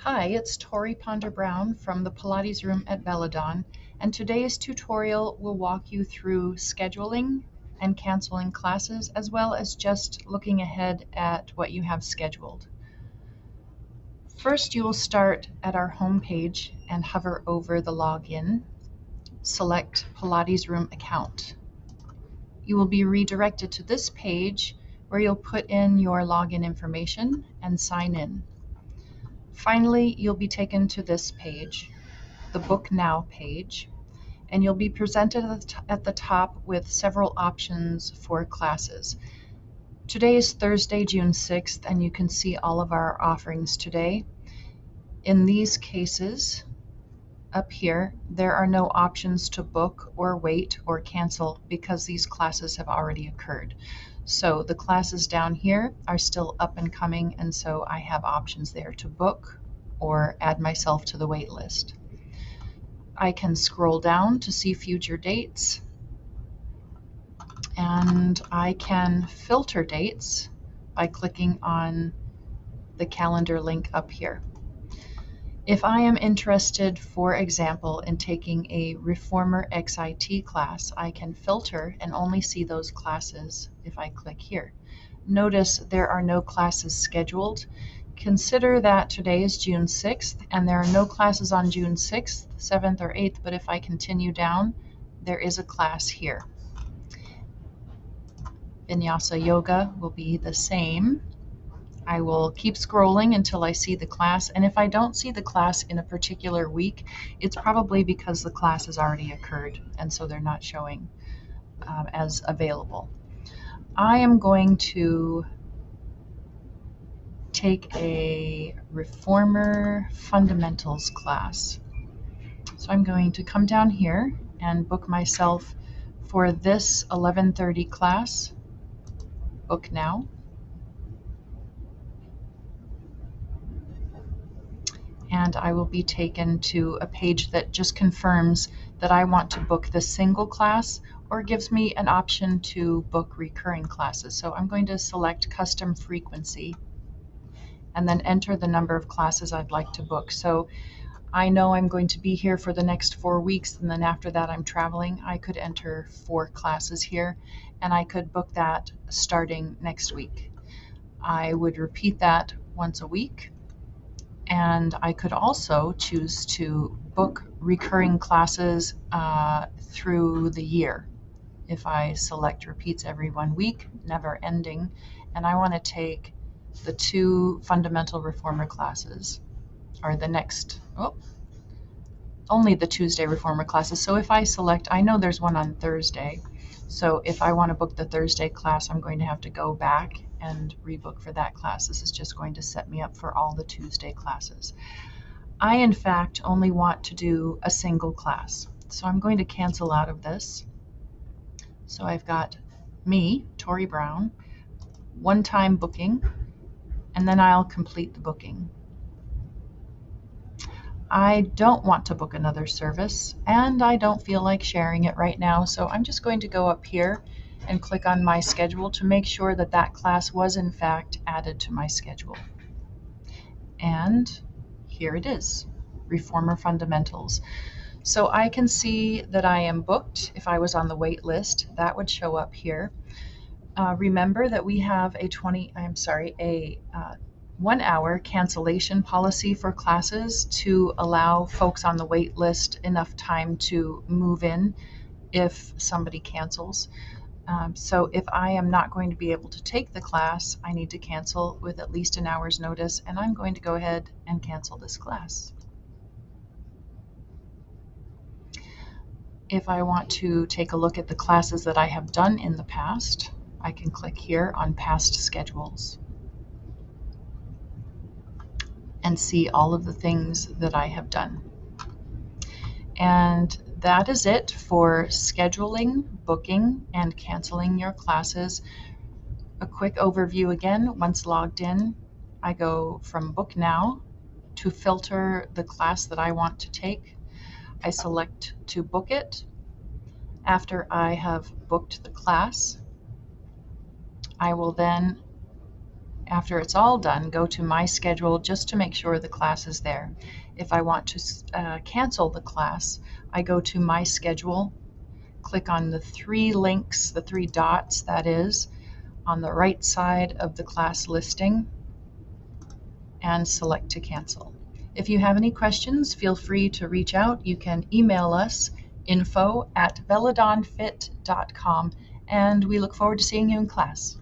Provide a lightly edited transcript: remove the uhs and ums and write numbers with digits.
Hi, it's Tori Ponder Brown from the Pilates room at Belladon, and today's tutorial will walk you through scheduling and canceling classes, as well as just looking ahead at what you have scheduled. First, you will start at our home page and hover over the login. Select Pilates room account. You will be redirected to this page where you'll put in your login information and sign in. Finally, you'll be taken to this page, the Book Now page, and you'll be presented at the top with several options for classes. Today is Thursday, June 6th, and you can see all of our offerings today. In these cases, up here, there are no options to book or wait or cancel because these classes have already occurred. So the classes down here are still up and coming, and so I have options there to book or add myself to the wait list. I can scroll down to see future dates, and I can filter dates by clicking on the calendar link up here. If I am interested, for example, in taking a Reformer XIT class, I can filter and only see those classes if I click here. Notice there are no classes scheduled. Consider that today is June 6th and there are no classes on June 6th, 7th, or 8th, but if I continue down, there is a class here. Vinyasa Yoga will be the same. I will keep scrolling until I see the class, and if I don't see the class in a particular week, it's probably because the class has already occurred, and so they're not showing as available. I am going to take a Reformer Fundamentals class. So I'm going to come down here and book myself for this 11:30 class. Book now. And I will be taken to a page that just confirms that I want to book the single class or gives me an option to book recurring classes. So I'm going to select custom frequency and then enter the number of classes I'd like to book. So I know I'm going to be here for the next 4 weeks, and then after that I'm traveling. I could enter 4 classes here, and I could book that starting next week. I would repeat that once a week. And I could also choose to book recurring classes through the year. If I select repeats every 1 week, never ending, and I want to take the 2 fundamental reformer classes, or the next, only the Tuesday reformer classes. So if I select, I know there's one on Thursday, so if I want to book the Thursday class, I'm going to have to go back and rebook for that class. This is just going to set me up for all the Tuesday classes. I, in fact, only want to do a single class. So I'm going to cancel out of this. So I've got me, Tori Brown, one-time booking, and then I'll complete the booking. I don't want to book another service, and I don't feel like sharing it right now, so I'm just going to go up here and click on my schedule to make sure that that class was in fact added to my schedule. And here it is, Reformer Fundamentals. So I can see that I am booked. If I was on the wait list, that would show up here. Remember that we have a 1-hour cancellation policy for classes to allow folks on the wait list enough time to move in if somebody cancels. So if I am not going to be able to take the class, I need to cancel with at least an hour's notice, and I'm going to go ahead and cancel this class. If I want to take a look at the classes that I have done in the past, I can click here on Past Schedules and see all of the things that I have done. And that is it for scheduling, booking, and canceling your classes. A quick overview again. Once logged in, I go from Book Now to filter the class that I want to take. I select to book it. After I have booked the class, I will then After it's all done, go to My Schedule just to make sure the class is there. If I want to cancel the class, I go to My Schedule, click on the three links, the three dots that is, on the right side of the class listing, and select to cancel. If you have any questions, feel free to reach out. You can email us info@velodonfit.com, and we look forward to seeing you in class.